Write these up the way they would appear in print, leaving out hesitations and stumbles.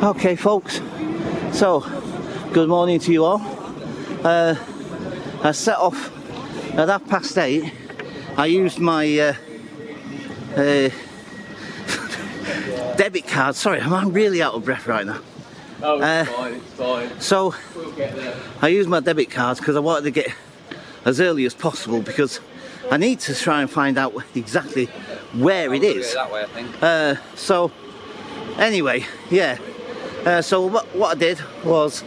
Okay folks, so good morning to you all. I set off at 8:30. I used my debit card. Sorry, I'm really out of breath right now. Oh, it's fine, it's fine. So We'll get there. I used my debit card because I wanted to get as early as possible, because I need to try and find out exactly where it is. That way, I think. So anyway, yeah. So what I did was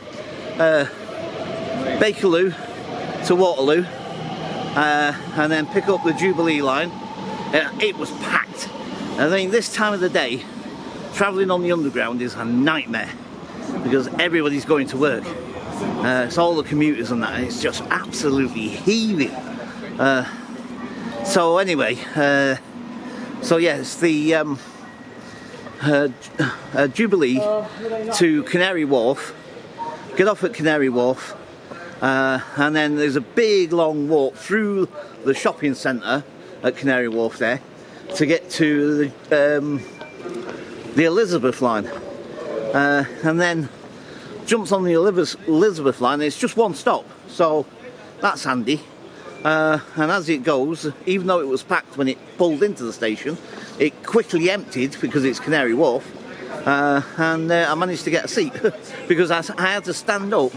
Bakerloo to Waterloo, and then pick up the Jubilee line. It was packed. I think this time of the day, travelling on the underground is a nightmare because everybody's going to work. It's all the commuters and that. It's just absolutely heaving. So anyway, so yeah, it's the Jubilee to Canary Wharf. Get off at Canary Wharf, and then there's a big long walk through the shopping centre at Canary Wharf there to get to the Elizabeth line, and then jumps on the Elizabeth line. It's just one stop, so that's handy. And as it goes, even though it was packed when it pulled into the station, it quickly emptied because it's Canary Wharf, and I managed to get a seat because I had to stand up,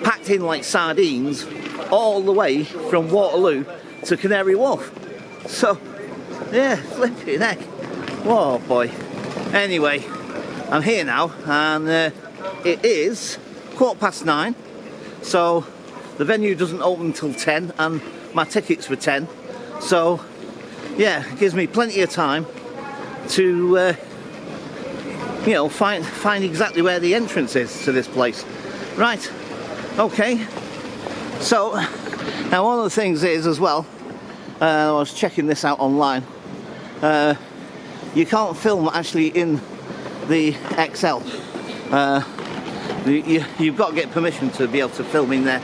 packed in like sardines, all the way from Waterloo to Canary Wharf. So, yeah, flipping heck. Whoa, boy. Anyway, I'm here now, and it is 9:15, so the venue doesn't open until 10, and my ticket's for 10. So, yeah, it gives me plenty of time to, you know, find exactly where the entrance is to this place. Right, okay. So, now one of the things is as well, I was checking this out online, you can't film actually in the XL. You've got to get permission to be able to film in there.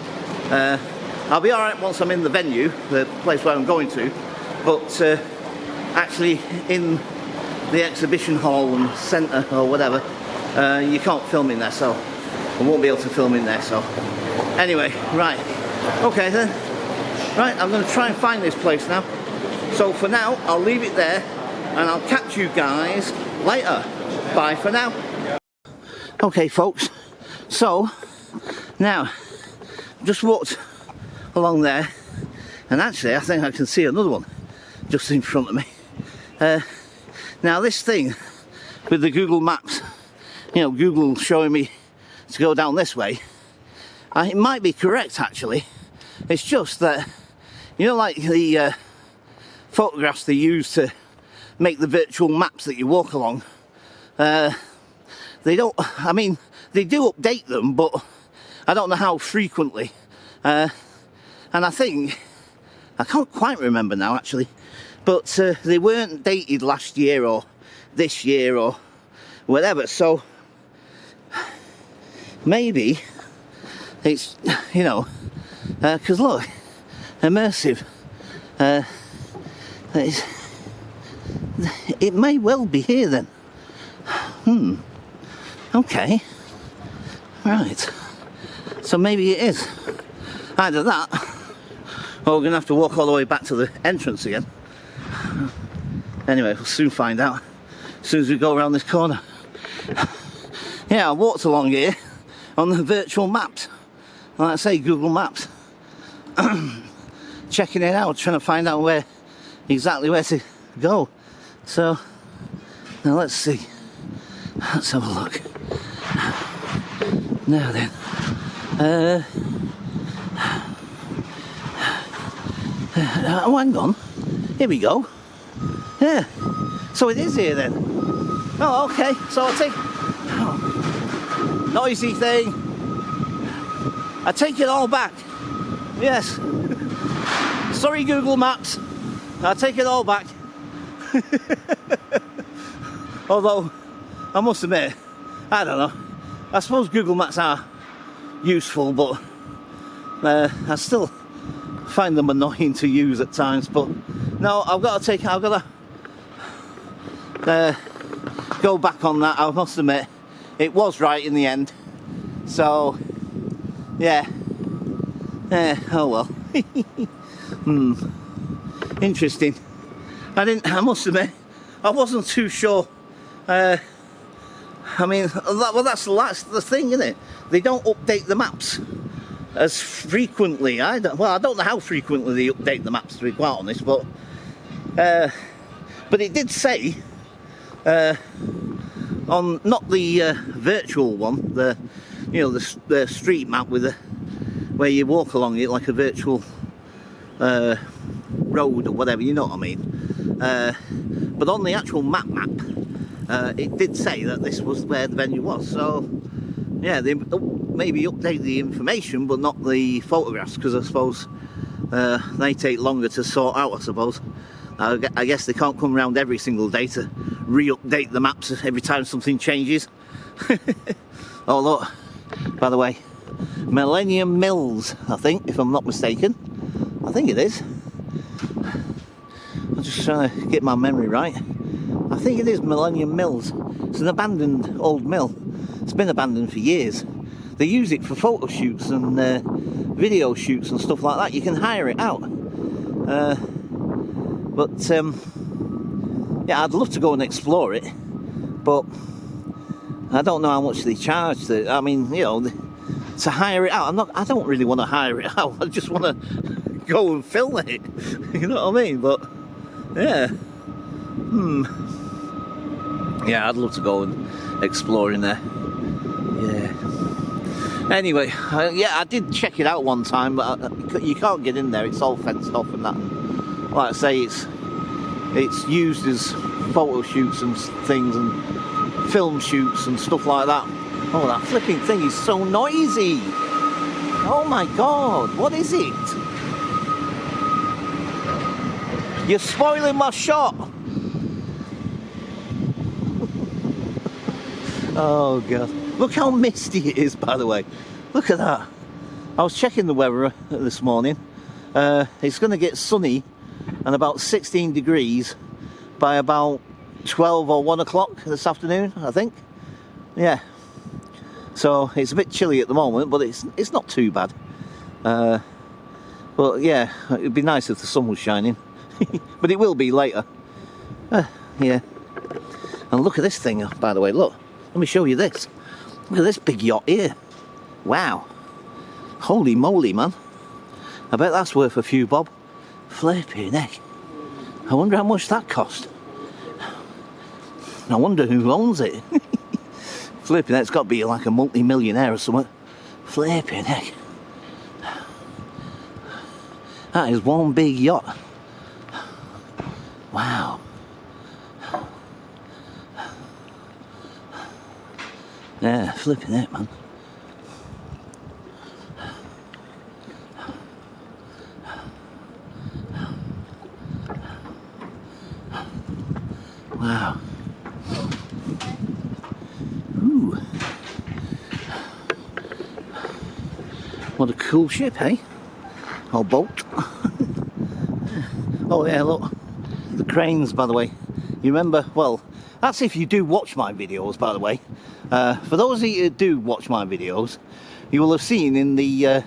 I'll be alright once I'm in the venue, the place where I'm going to, but actually in the exhibition hall and centre or whatever, you can't film in there, so I won't be able to film in there. So anyway, right, okay then, right, I'm going to try and find this place now. So for now, I'll leave it there, and I'll catch you guys later. Bye for now. Okay folks, so now just walked along there, and actually I think I can see another one just in front of me. Now this thing with the Google Maps, you know, Google showing me to go down this way, it might be correct actually. It's just that, you know, like the photographs they use to make the virtual maps that you walk along, they don't, I mean, they do update them, but I don't know how frequently. And I think, I can't quite remember now actually, but they weren't dated last year or this year or whatever, so maybe it's, you know, because look, Immersive, it may well be here then. Okay, right, so maybe it is either that, or we're gonna have to walk all the way back to the entrance again. Anyway, we'll soon find out as soon as we go around this corner. Yeah, I walked along here on the virtual maps, like I say, Google Maps, checking it out, trying to find out exactly where to go. So now let's see, let's have a look. Now then, oh, hang on, here we go. Yeah, so it is here then. Oh, okay, so I'll take, oh, noisy thing, I take it all back. Yes, sorry Google Maps, I take it all back. Although, I must admit, I don't know, I suppose Google Maps are useful, but I still find them annoying to use at times. But no, I've got to go back on that, I must admit. it was right in the end. So, yeah. Oh well. Interesting. I must admit, I wasn't too sure. I mean, well, that's the thing, isn't it? They don't update the maps as frequently. I don't know how frequently they update the maps, to be quite honest, but it did say on not the virtual one, the street map with where you walk along it like a virtual road or whatever, you know what I mean. But on the actual map, it did say that this was where the venue was. So yeah, they maybe update the information, but not the photographs, because I suppose they take longer to sort out. I suppose. I guess they can't come around every single day to re-update the maps every time something changes. Oh look, by the way, Millennium Mills, I think, if I'm not mistaken. I think it is. I'm just trying to get my memory right. I think it is Millennium Mills. It's an abandoned old mill. It's been abandoned for years. They use it for photo shoots and video shoots and stuff like that. You can hire it out. Yeah, I'd love to go and explore it, but I don't know how much they charge. I mean, you know, to hire it out. I don't really want to hire it out. I just want to go and film it. You know what I mean? But yeah, yeah, I'd love to go and explore in there. Yeah. Anyway, yeah, I did check it out one time, but you can't get in there. It's all fenced off and that. And like I say, it's used as photo shoots and things and film shoots and stuff like that. Oh, that flipping thing is so noisy. Oh my God, what is it? You're spoiling my shot. Oh God, look how misty it is, by the way. Look at that. I was checking the weather this morning. It's going to get sunny and about 16 degrees by about 12 or 1 o'clock this afternoon, I think. Yeah. So it's a bit chilly at the moment, but it's not too bad. But yeah, it'd be nice if the sun was shining. But it will be later. Yeah. And look at this thing, by the way, look. Let me show you this. Look at this big yacht here. Wow. Holy moly, man. I bet that's worth a few bob. Flipping heck. I wonder how much that cost. I wonder who owns it. Flipping heck, it's got to be like a multi-millionaire or something. Flipping heck. That is one big yacht. Wow. Yeah, flipping it, man. Wow. Ooh. What a cool ship, hey? Or boat. Oh yeah, look. The cranes, by the way. You remember, well, that's if you do watch my videos, by the way. For those of you who do watch my videos, you will have seen in the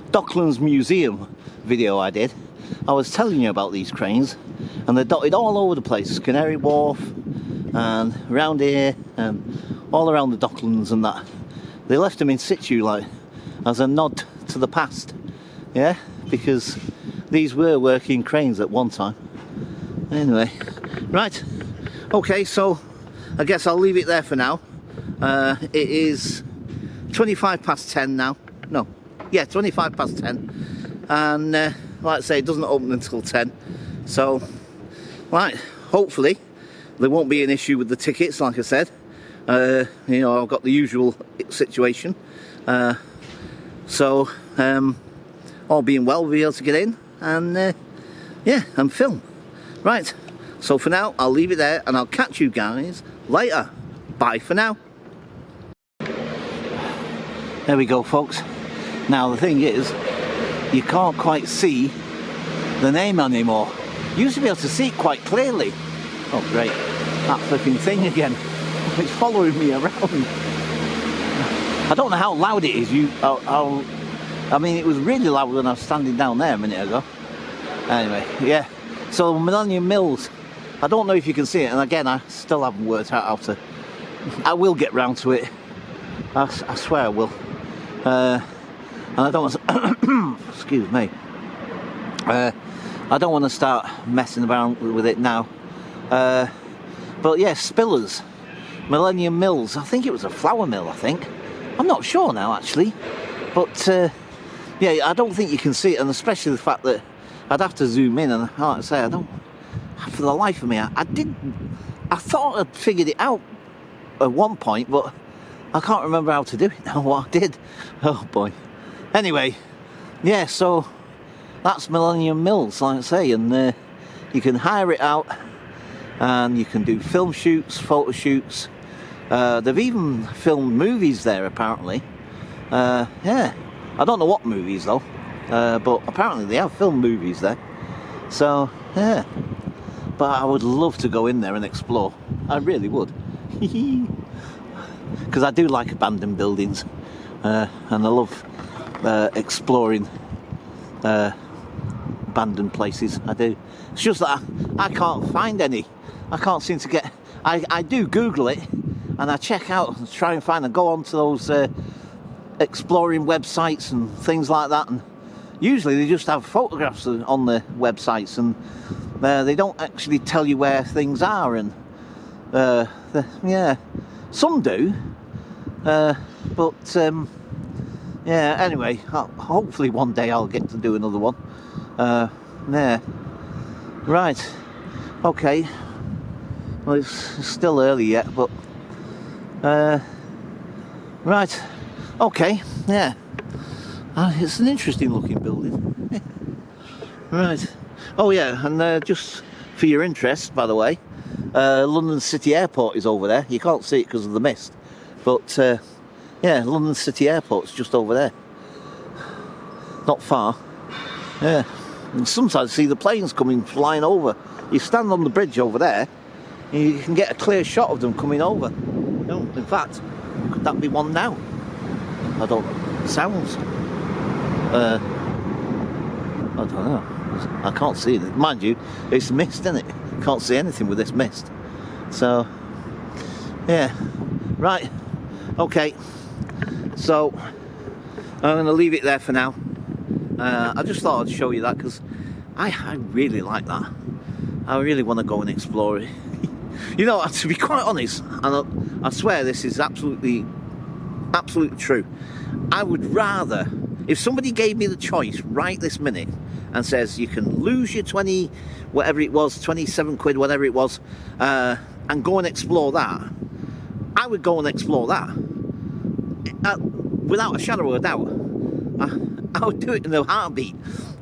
Docklands Museum video I did, I was telling you about these cranes, and they're dotted all over the place. Canary Wharf, and around here, and all around the Docklands and that. They left them in situ, like, as a nod to the past, yeah? Because these were working cranes at one time. Anyway, right, okay, so I guess I'll leave it there for now. It is 25 past 10 now. No, yeah, 25 past 10. And like I say, it doesn't open until 10. So, right, hopefully there won't be an issue with the tickets, like I said. You know, I've got the usual situation. So, all being well, we'll be able to get in and, yeah, and film. Right, so for now, I'll leave it there and I'll catch you guys later. Bye for now. There we go, folks. Now, the thing is, you can't quite see the name anymore. You used to be able to see it quite clearly. Oh, great. That flipping thing again. It's following me around. I don't know how loud it is. I mean, it was really loud when I was standing down there a minute ago. Anyway, yeah. So Millennium Mills. I don't know if you can see it, and again, I still haven't worked out how to. I will get round to it. I swear I will. And I don't want to. Excuse me. I don't want to start messing around with it now. But yeah, Spillers, Millennium Mills. I think it was a flour mill. I think. I'm not sure now, actually. But yeah, I don't think you can see it, and especially the fact that I'd have to zoom in, and like I say, I don't. For the life of me, I thought I'd figured it out at one point, but I can't remember how to do it now. What I did. Oh boy. Anyway, yeah. So that's Millennium Mills, like I say, and you can hire it out, and you can do film shoots, photo shoots. They've even filmed movies there, apparently. Yeah, I don't know what movies though, but apparently they have filmed movies there. So yeah, but I would love to go in there and explore. I really would, because I do like abandoned buildings, and I love exploring abandoned places. I do. It's just that I can't find any. I can't seem to get. I do Google it, and I check out and try and find and go onto those exploring websites and things like that, and usually they just have photographs on the websites, and they don't actually tell you where things are, and yeah, some do, but yeah, anyway, hopefully one day I'll get to do another one. Yeah, right, okay, well it's still early yet, but right, okay, yeah, it's an interesting looking building. Right, oh yeah, and just for your interest, by the way, London City Airport is over there. You can't see it because of the mist, but yeah, London City Airport's just over there, not far. Yeah, and sometimes see the planes coming flying over. You stand on the bridge over there, and you can get a clear shot of them coming over. No, in fact, could that be one now? I don't know. Sounds. I don't know. I can't see it. Mind you, it's mist, isn't it? Can't see anything with this mist. So, yeah. Right. Okay. So, I'm going to leave it there for now. I just thought I'd show you that because I really like that. I really want to go and explore it. You know, to be quite honest, and I swear this is absolutely true, I would rather, if somebody gave me the choice right this minute and says you can lose your 20, whatever it was, 27 quid, whatever it was, and go and explore that, I would go and explore that. Without a shadow of a doubt. I would do it in a heartbeat.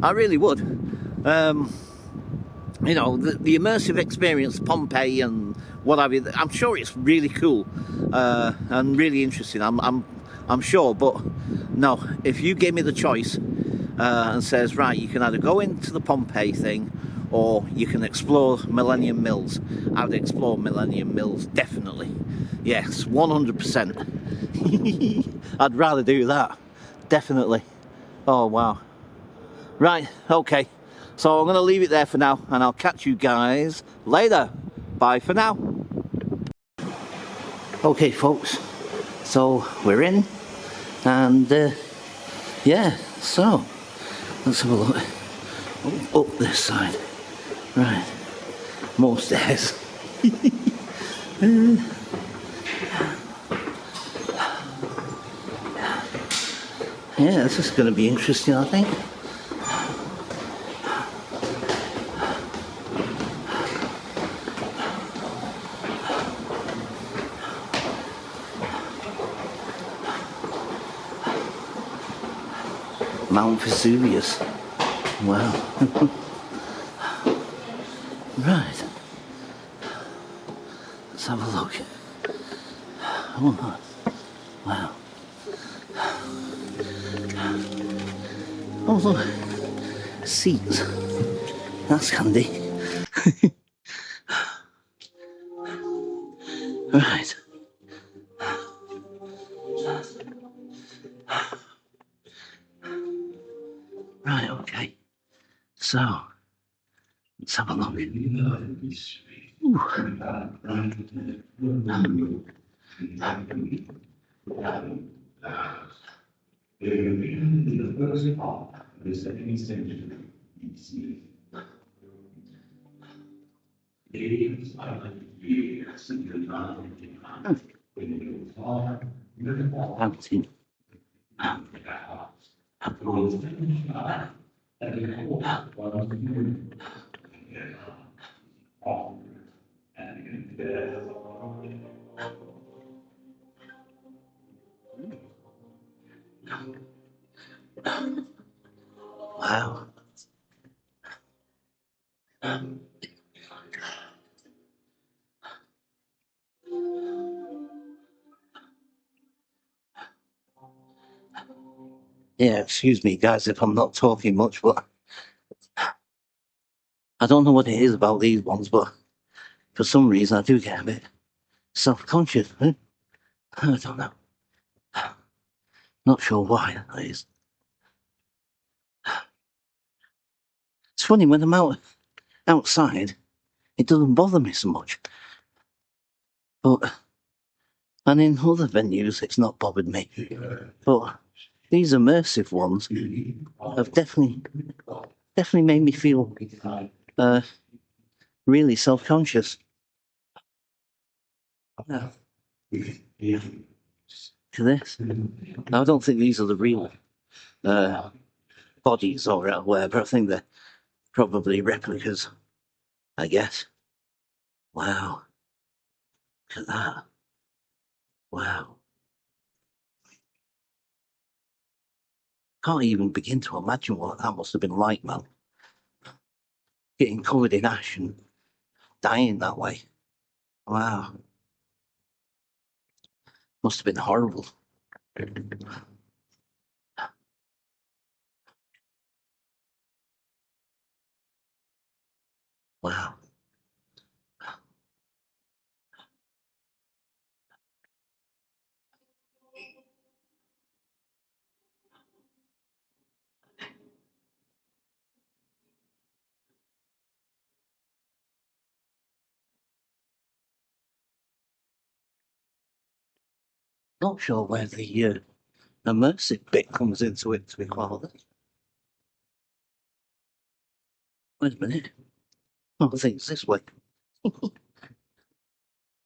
I really would. You know, the immersive experience, Pompeii and what have you, I'm sure it's really cool and really interesting. I'm sure, but no, if you gave me the choice and says, right, you can either go into the Pompeii thing or you can explore Millennium Mills, I would explore Millennium Mills, definitely. Yes, 100%. I'd rather do that, definitely. Oh, wow. Right, okay. So I'm going to leave it there for now, and I'll catch you guys later. Bye for now. Okay, folks. So we're in, and yeah. So let's have a look. Up this side. Right. More stairs. Yeah, this is going to be interesting, I think. Mount Vesuvius. Wow. Right. Let's have a look. Oh, wow. Oh, look. Seats. That's handy. Right. So, let's have a look. Fountain. Wow. Yeah, excuse me, guys, if I'm not talking much, but I don't know what it is about these ones, but for some reason I do get a bit self-conscious. I don't know. Not sure why that is. It's funny, when I'm outside, it doesn't bother me so much. And in other venues, it's not bothered me. But these immersive ones have definitely made me feel really self-conscious. To this. Now, I don't think these are the real bodies or whatever. I think they're probably replicas, I guess. Wow. Look at that. Wow. Can't even begin to imagine what that must have been like, man. Getting covered in ash and dying that way. Wow. Must have been horrible. Wow. Not sure where the immersive bit comes into it, to be quite honest. Wait a minute. Oh, I think it's this way.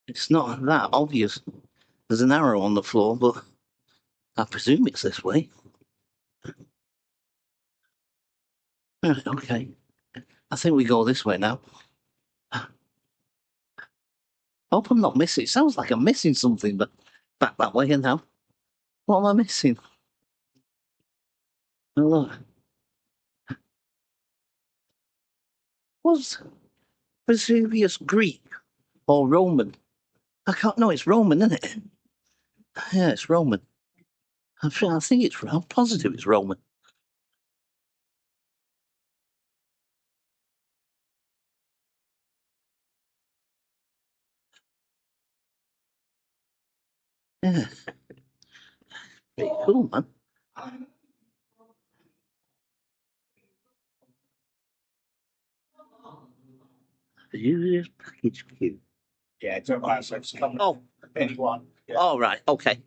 It's not that obvious. There's an arrow on the floor, but I presume it's this way. Right, okay. I think we go this way now. Hope I'm not missing. It sounds like I'm missing something, but back that way now. What am I missing? Oh, look. Was Vesuvius Greek or Roman? I can't know. It's Roman, isn't it? Yeah, it's Roman. I think it's. I'm positive it's Roman. Yeah. Pretty cool, man. Vesuvius package queue. Yeah, don't matter. So it's coming Oh, anyone. Yeah. all right. Okay.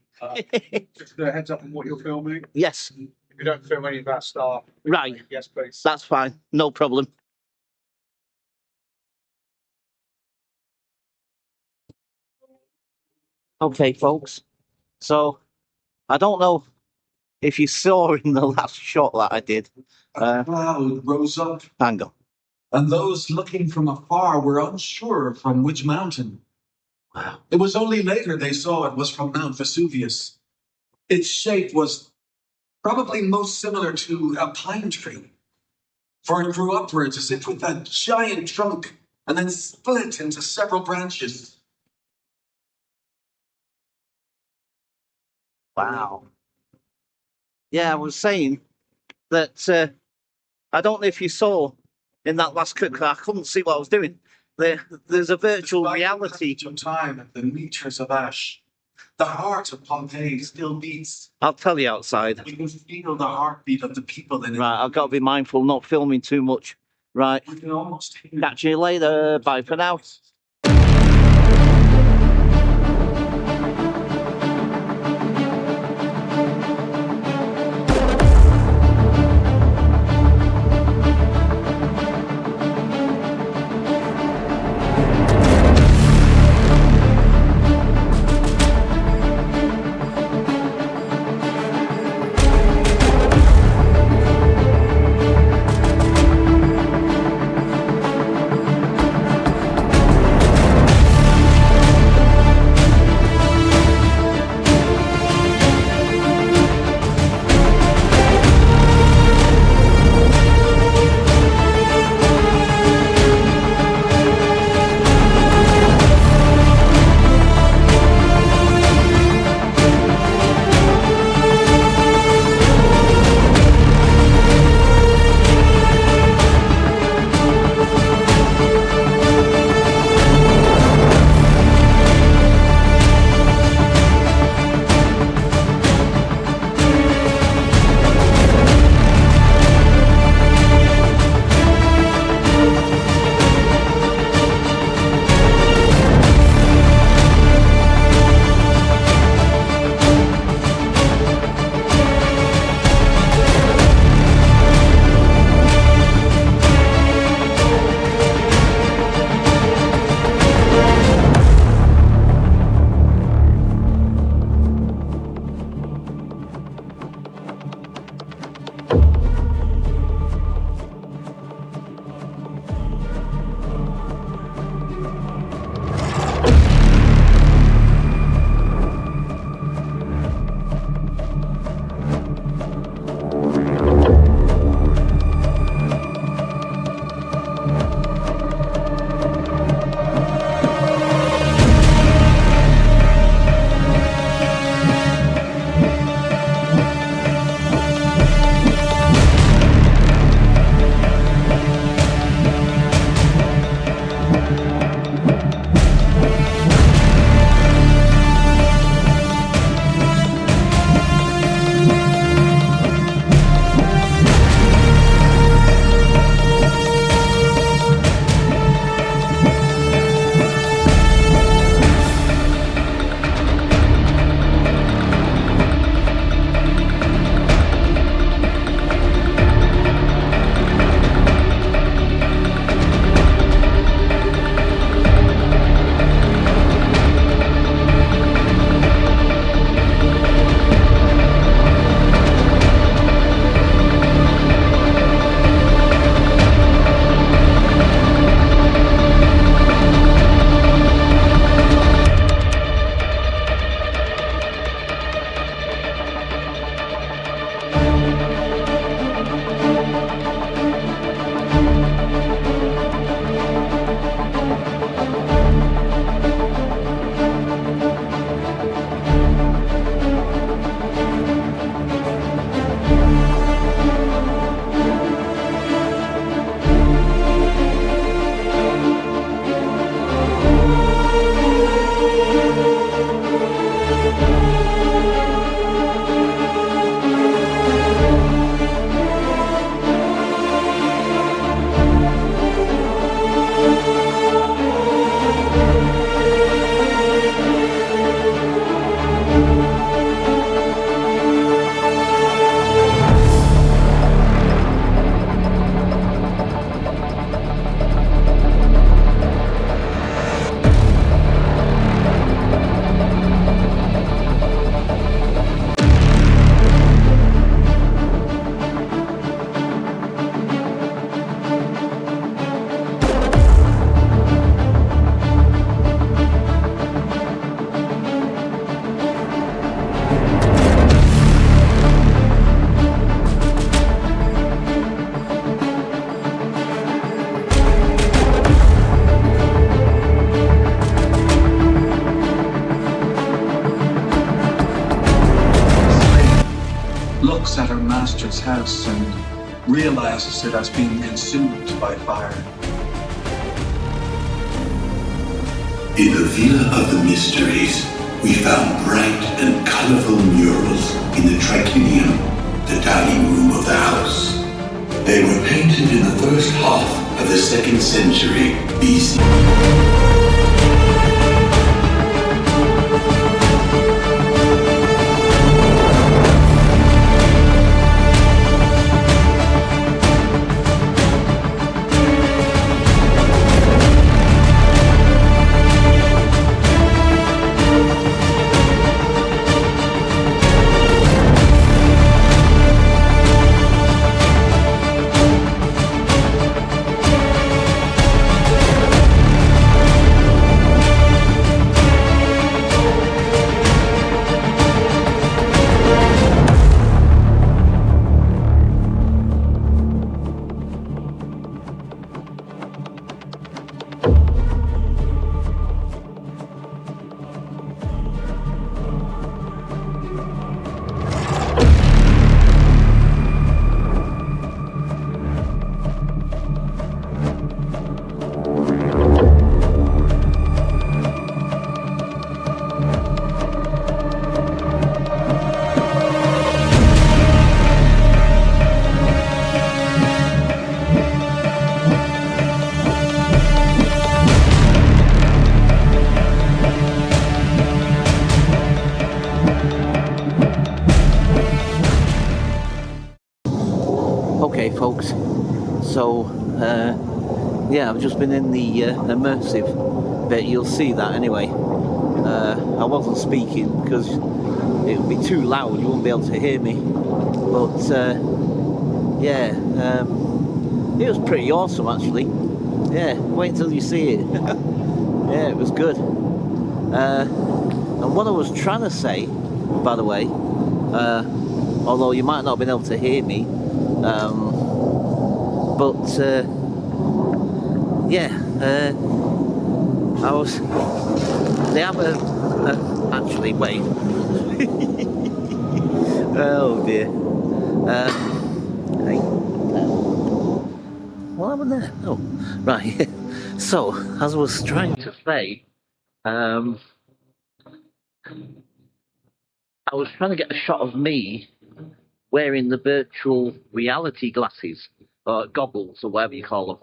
Just a heads up on what you're filming. Yes. If you don't film any of that stuff, Right. yes, please. That's fine. No problem. Okay, folks. So I don't know if you saw in the last shot that I did. A cloud rose up, Hang on. and those looking from afar were unsure from which mountain. Wow. It was only later they saw it was from Mount Vesuvius. Its shape was probably most similar to a pine tree, for it grew upwards as if with a giant trunk and then split into several branches. Wow. Yeah, I was saying that I don't know if you saw in that last clip, 'cause I couldn't see what I was doing. There's a virtual Despite reality. the passage of time and the meters of ash, the heart of Pompeii still beats. I'll tell you outside. You can feel the heartbeat of the people in it. Right, I've got to be mindful not filming too much Right. I can almost hear Catch you later. Bye for now. looks at her master's house and realizes it has been consumed by fire. In the Villa of the Mysteries, we found bright and colorful murals in the triclinium, the dining room of the house. They were painted in the first half of the 2nd century BC. Okay, folks, so yeah, I've just been in the immersive bit. You'll see that anyway. I wasn't speaking because it would be too loud, you wouldn't be able to hear me, but yeah, it was pretty awesome actually. Yeah, wait until you see it. Yeah, it was good. And what I was trying to say, by the way, although you might not have been able to hear me, but yeah, they have actually, wait. Oh dear. Hey. What happened there? Oh, right. So, as I was trying to say, I was trying to get a shot of me wearing the virtual reality glasses, or goggles, or whatever you call them.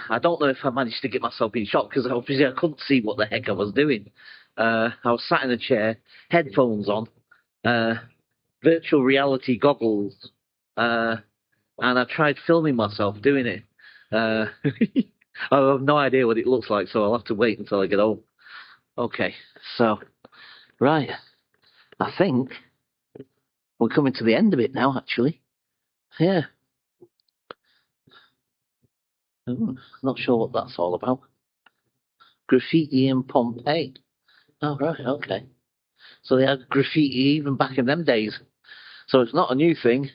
I don't know if I managed to get myself in shot, because obviously I couldn't see what the heck I was doing. I was sat in a chair, headphones on, virtual reality goggles, and I tried filming myself doing it. I have no idea what it looks like, so I'll have to wait until I get home. Okay, so, right, I think we're coming to the end of it now, actually. Yeah. Not sure what that's all about. Graffiti in Pompeii. Oh, right, okay. So they had graffiti even back in them days. So it's not a new thing.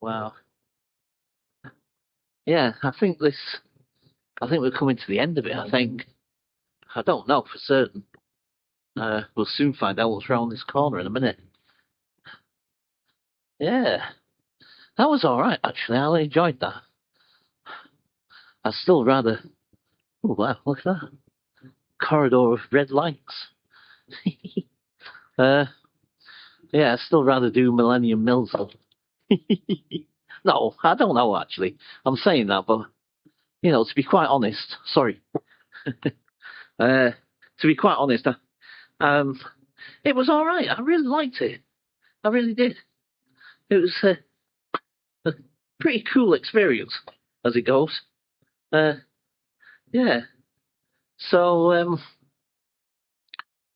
Wow. Yeah, I think we're coming to the end of it, I think. I don't know for certain. We'll soon find out what's around this corner in a minute. Yeah. That was alright, actually. I enjoyed that. I'd still rather... Oh, wow, look at that. Corridor of red lights. Yeah, I'd still rather do Millennium Mills. No, I don't know, actually. I'm saying that, but, you know, to be quite honest... Sorry. To be quite honest, it was alright. I really liked it. I really did. It was a pretty cool experience, as it goes. Yeah. So,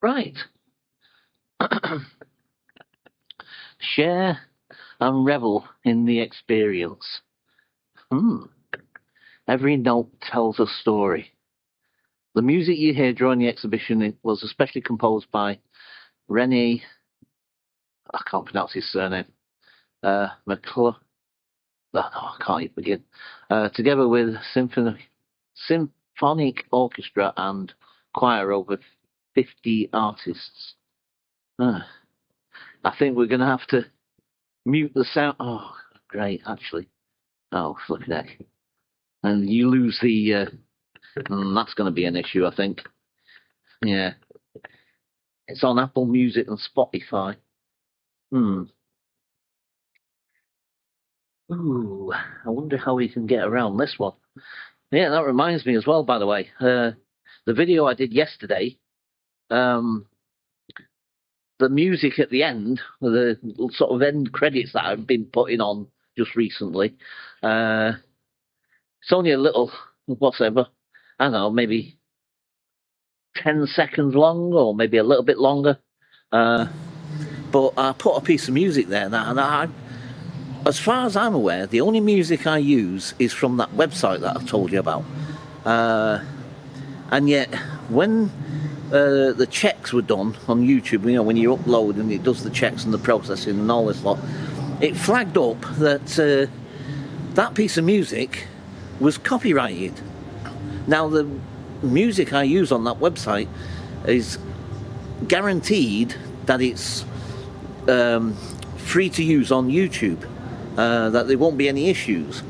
right. Share and revel in the experience. Every note tells a story. The music you hear during the exhibition was especially composed by René, I can't pronounce his surname, McClure. No, I can't even begin. Together with symphonic orchestra and choir over 50 artists. I think we're going to have to mute the sound. Oh, great, actually. Oh, look at that. And you lose the... that's going to be an issue, I think. Yeah. It's on Apple Music and Spotify. Ooh, I wonder how we can get around this one. Yeah, that reminds me as well, by the way. The video I did yesterday, the music at the end, the sort of end credits that I've been putting on just recently, it's only a little, whatever, I don't know, maybe 10 seconds long or maybe a little bit longer. But I put a piece of music there, and as far as I'm aware, the only music I use is from that website that I told you about. And yet, when the checks were done on YouTube, you know, when you upload and it does the checks and the processing and all this lot, it flagged up that that piece of music was copyrighted. Now, the music I use on that website is guaranteed that it's free to use on YouTube, that there won't be any issues.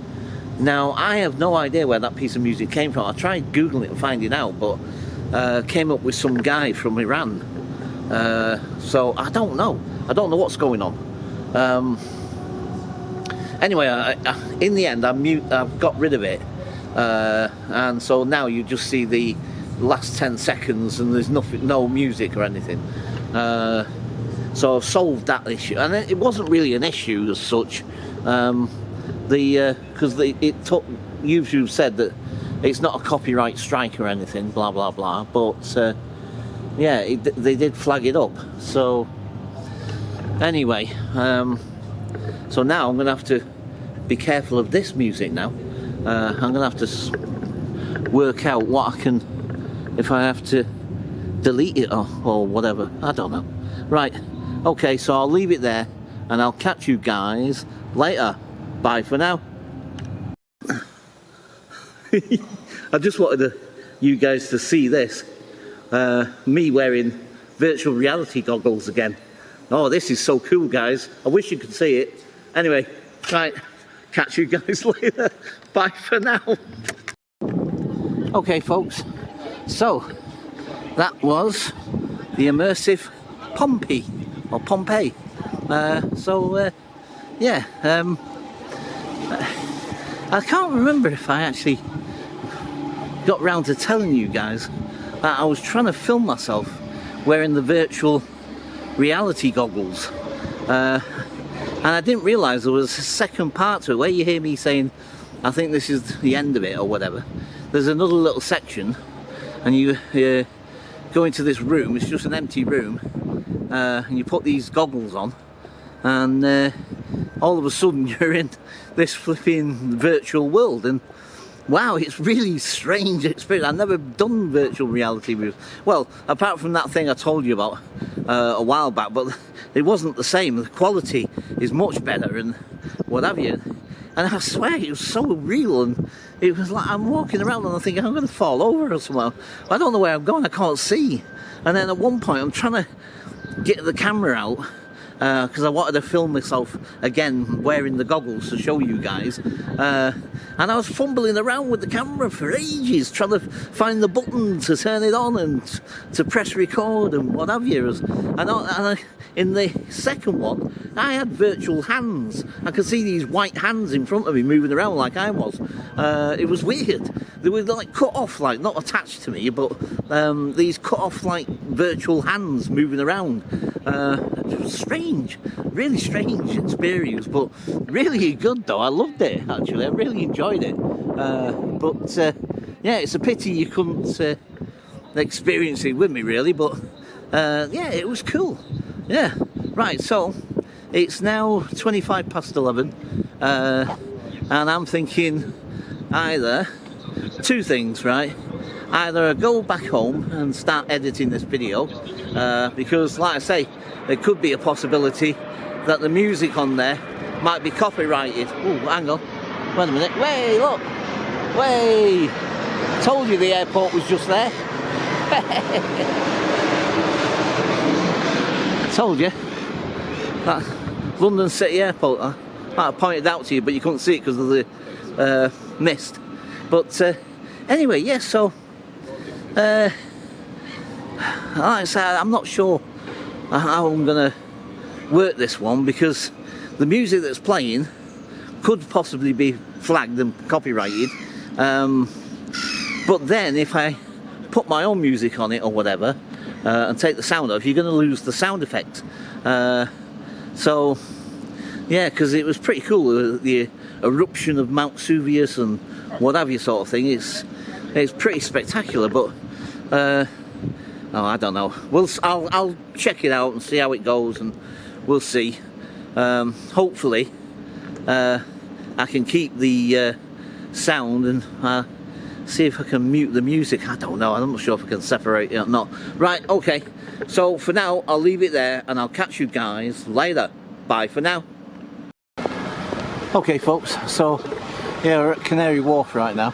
Now, I have no idea where that piece of music came from. I tried Googling it and finding out, but came up with some guy from Iran. So I don't know. I don't know what's going on. Anyway, in the end, I've got rid of it. And so now you just see the last 10 seconds and there's no music or anything. So I've solved that issue, and it wasn't really an issue as such, because YouTube said that it's not a copyright strike or anything, blah blah blah. But yeah, they did flag it up. So anyway, so now I'm going to have to be careful of this music now. I'm going to have to work out what I can, if I have to delete it or whatever. I don't know. Right. Okay, so I'll leave it there, and I'll catch you guys later. Bye for now. I just wanted you guys to see this. Me wearing virtual reality goggles again. Oh, this is so cool, guys. I wish you could see it. Anyway, right, catch you guys later. Bye for now. Okay, folks. So, that was the Immersive Pompeii. Or Pompeii. Yeah, I can't remember if I actually got round to telling you guys that I was trying to film myself wearing the virtual reality goggles. And I didn't realise there was a second part to it, where you hear me saying, I think this is the end of it or whatever. There's another little section, and you go into this room, it's just an empty room, and you put these goggles on, and all of a sudden you're in this flipping virtual world. And wow, it's really strange experience. I've never done virtual reality with, well, apart from that thing I told you about a while back, but it wasn't the same. The quality is much better and what have you. And I swear it was so real, and it was like I'm walking around and I'm thinking I'm going to fall over or something. I don't know where I'm going, I can't see. And then at one point I'm trying to get the camera out, because I wanted to film myself again wearing the goggles to show you guys, and I was fumbling around with the camera for ages trying to find the button to turn it on and to press record and what have you. And in the second one I had virtual hands. I could see these white hands in front of me moving around like I was. It was weird. They were like cut off, like not attached to me, but these cut off like virtual hands moving around. It was strange, really strange experience, but really good though. I loved it actually. I really enjoyed it. But yeah, it's a pity you couldn't experience it with me really. But yeah, it was cool. Yeah, right. So it's now 11:25, and I'm thinking either two things, right? Either I go back home and start editing this video, because like I say, there could be a possibility that the music on there might be copyrighted. Oh, hang on, wait a minute, way, look, way, told you the airport was just there. Told you, that London City Airport. I might have pointed out to you, but you couldn't see it because of the mist. But anyway, yes, so like I said, I'm not sure how I'm gonna work this one, because the music that's playing could possibly be flagged and copyrighted. But then if I put my own music on it or whatever and take the sound off, you're going to lose the sound effect. So yeah, because it was pretty cool, the eruption of Mount Vesuvius and what have you sort of thing. It's pretty spectacular, but oh, I don't know. I'll check it out and see how it goes, and we'll see. Hopefully I can keep the sound and see if I can mute the music. I don't know, I'm not sure if I can separate it or not. Right, okay, so for now I'll leave it there and I'll catch you guys later. Bye for now. Okay folks, so yeah, we're at Canary Wharf right now,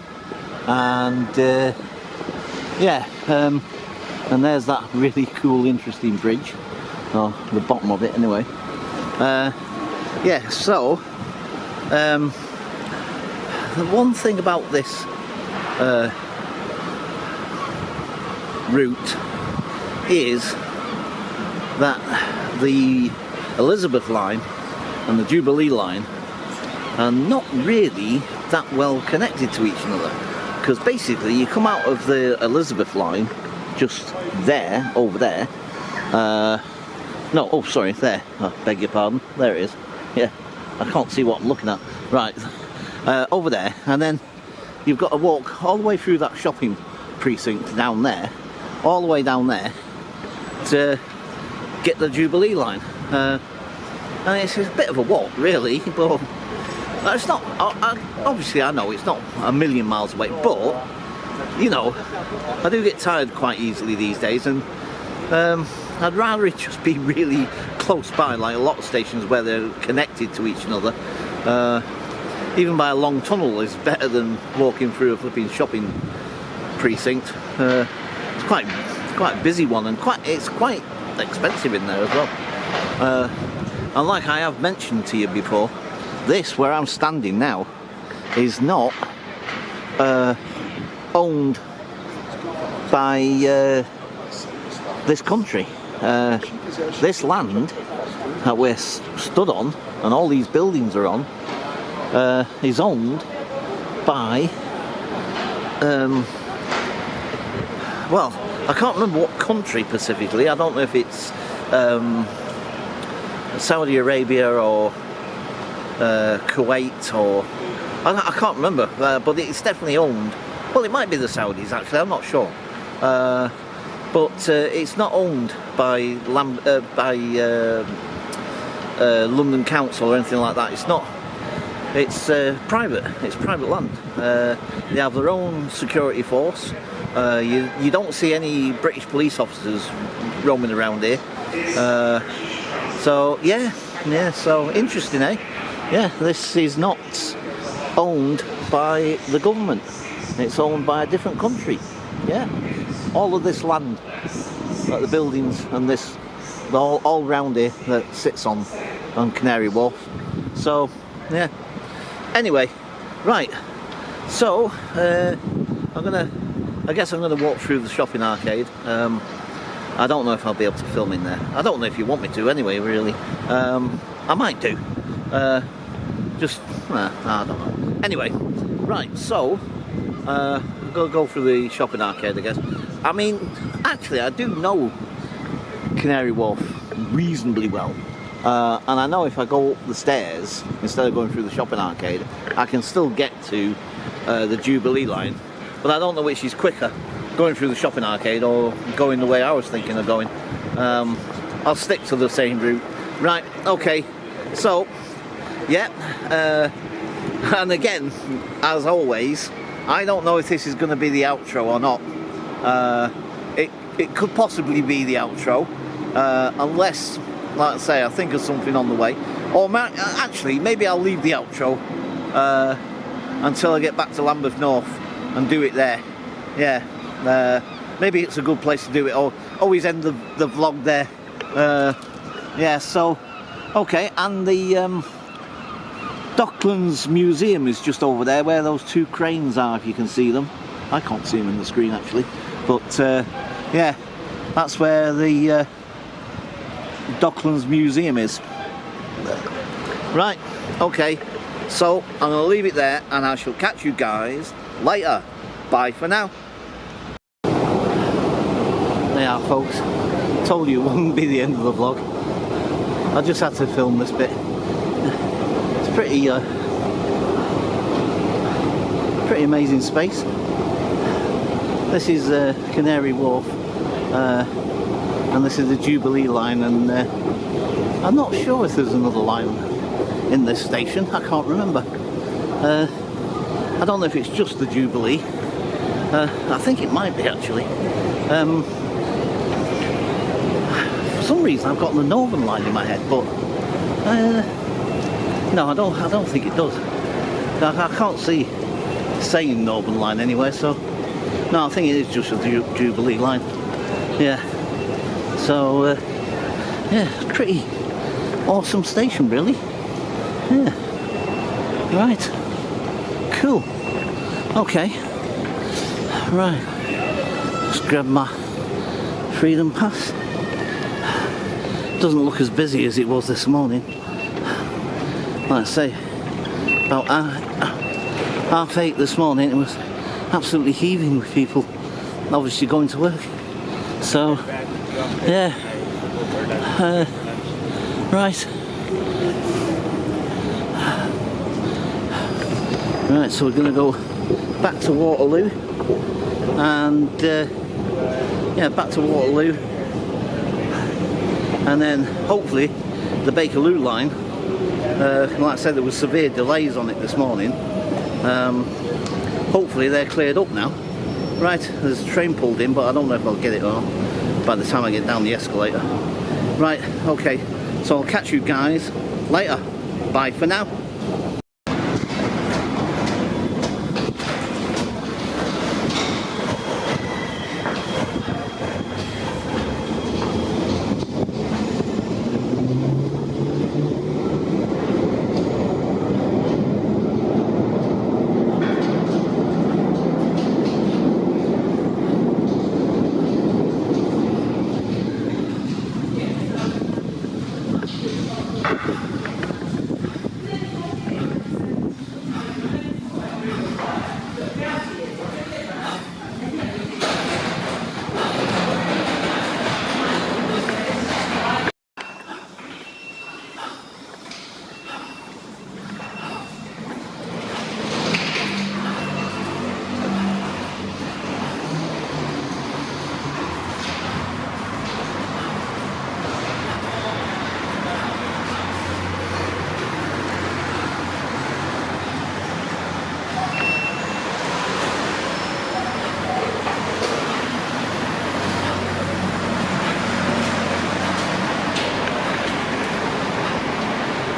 and yeah, and there's that really cool interesting bridge, or the bottom of it anyway. Yeah, so the one thing about this route is that the Elizabeth line and the Jubilee line are not really that well connected to each other, because basically you come out of the Elizabeth line just there, over there, no, oh sorry, there, I beg your pardon, there it is, yeah, I can't see what I'm looking at, right, over there, and then you've got to walk all the way through that shopping precinct down there, all the way down there to get the Jubilee line. And it's a bit of a walk really, but it's not, obviously I know it's not a million miles away, but you know, I do get tired quite easily these days, and I'd rather it just be really close by, like a lot of stations where they're connected to each other. Even by a long tunnel is better than walking through a flipping shopping precinct. It's quite a busy one, and it's quite expensive in there as well. And like I have mentioned to you before, this where I'm standing now is not owned by this country. This land that we're stood on and all these buildings are on is owned by well, I can't remember what country specifically. I don't know if it's Saudi Arabia or Kuwait, or I can't remember, but it's definitely owned. Well, it might be the Saudis actually, I'm not sure, but it's not owned by London Council or anything like that. It's not. It's private. It's private land. They have their own security force. You don't see any British police officers roaming around here. So yeah. So interesting, eh? Yeah, this is not owned by the government. It's owned by a different country. Yeah, all of this land, like the buildings and this, all round here that sits on Canary Wharf. So yeah. Anyway, right. So I guess I'm gonna walk through the shopping arcade. I don't know if I'll be able to film in there. I don't know if you want me to anyway, really. I might do. I don't know. Anyway, right, so we'll go through the shopping arcade, I guess. I mean, actually, I do know Canary Wharf reasonably well. And I know if I go up the stairs, instead of going through the shopping arcade, I can still get to the Jubilee line. But I don't know which is quicker, going through the shopping arcade or going the way I was thinking of going. I'll stick to the same route. Right, okay, so, yeah, and again, as always, I don't know if this is going to be the outro or not. It could possibly be the outro, unless, like I say, I think of something on the way. Or actually, maybe I'll leave the outro until I get back to Lambeth North and do it there. Yeah, maybe it's a good place to do it, or always end the vlog there. Yeah, so, okay, and the Docklands Museum is just over there, where those two cranes are, if you can see them. I can't see them in the screen, actually, but, yeah, that's where the Docklands Museum is. Right, okay, So I'm going to leave it there, and I shall catch you guys later. Bye for now. There you are, folks. Told you it wouldn't be the end of the vlog. I just had to film this bit. It's pretty amazing space. This is Canary Wharf, and this is the Jubilee line, and I'm not sure if there's another line in this station. I can't remember. I don't know if it's just the Jubilee. I think it might be, actually. For some reason I've got the Northern line in my head, but no, I don't think it does. I can't see saying Northern line anywhere, so no, I think it is just a Jubilee line. Yeah. So yeah, pretty awesome station, really. Yeah. Right. Cool. Okay. Right. Just grab my Freedom Pass. Doesn't look as busy as it was this morning. Like I say, about 8:30 this morning, it was absolutely heaving with people obviously going to work. So, yeah. Right. Right, so we're going to go back to Waterloo, and yeah, back to Waterloo, and then hopefully the Bakerloo line. Like I said, there was severe delays on it this morning. Hopefully they're cleared up now. Right, there's a train pulled in, but I don't know if I'll get it or not by the time I get down the escalator. Right, okay, so I'll catch you guys later. Bye for now.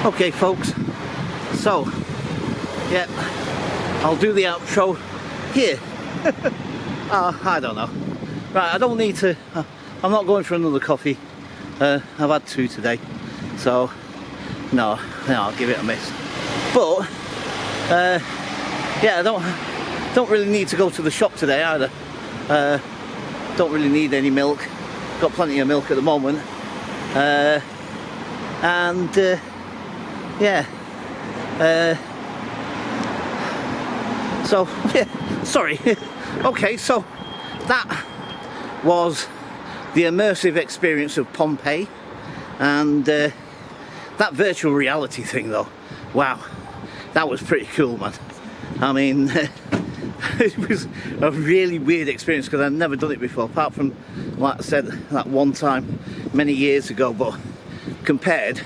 Okay, folks, so yeah, I'll do the outro here. I don't know. Right, I don't need to. I'm not going for another coffee. I've had 2 today, so no, I'll give it a miss. But yeah, I don't really need to go to the shop today either. Don't really need any milk. Got plenty of milk at the moment, and yeah. So yeah, sorry. Okay, so that was the immersive experience of Pompeii, and that virtual reality thing though, wow, that was pretty cool, man. I mean, it was a really weird experience because I'd never done it before, apart from, like I said, that one time many years ago, but compared,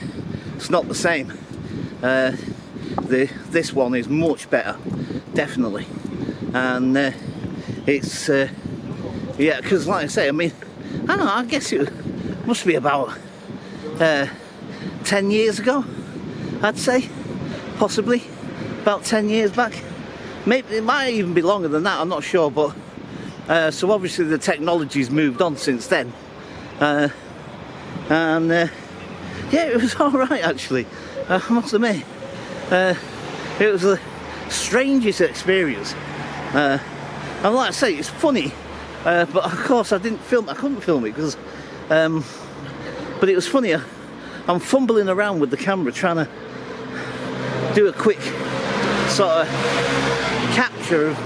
it's not the same. This one is much better, definitely, and it's yeah, because like I say, I mean, I don't know, I guess it must be about 10 years ago, I'd say, possibly about 10 years back. Maybe it might even be longer than that, I'm not sure, but so obviously the technology's moved on since then, and yeah, it was alright actually, I must admit. It was the strangest experience, and like I say, it's funny, but of course I couldn't film it because but it was funny. I'm fumbling around with the camera trying to do a quick sort of capture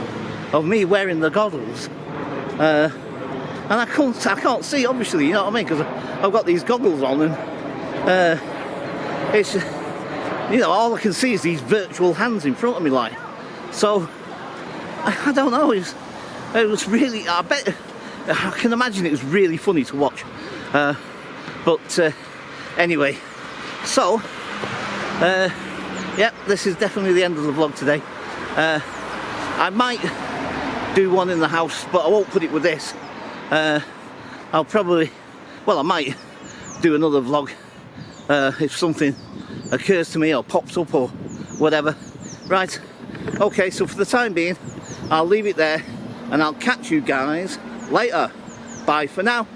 of me wearing the goggles. And I can't see, obviously, you know what I mean, because I've got these goggles on, and it's, you know, all I can see is these virtual hands in front of me, like. So I don't know. It was really. I bet I can imagine it was really funny to watch. But anyway, so yeah, this is definitely the end of the vlog today. I might do one in the house, but I won't put it with this. I'll probably, well, I might do another vlog if something occurs to me or pops up or whatever. Right, okay, so for the time being, I'll leave it there and I'll catch you guys later. Bye for now.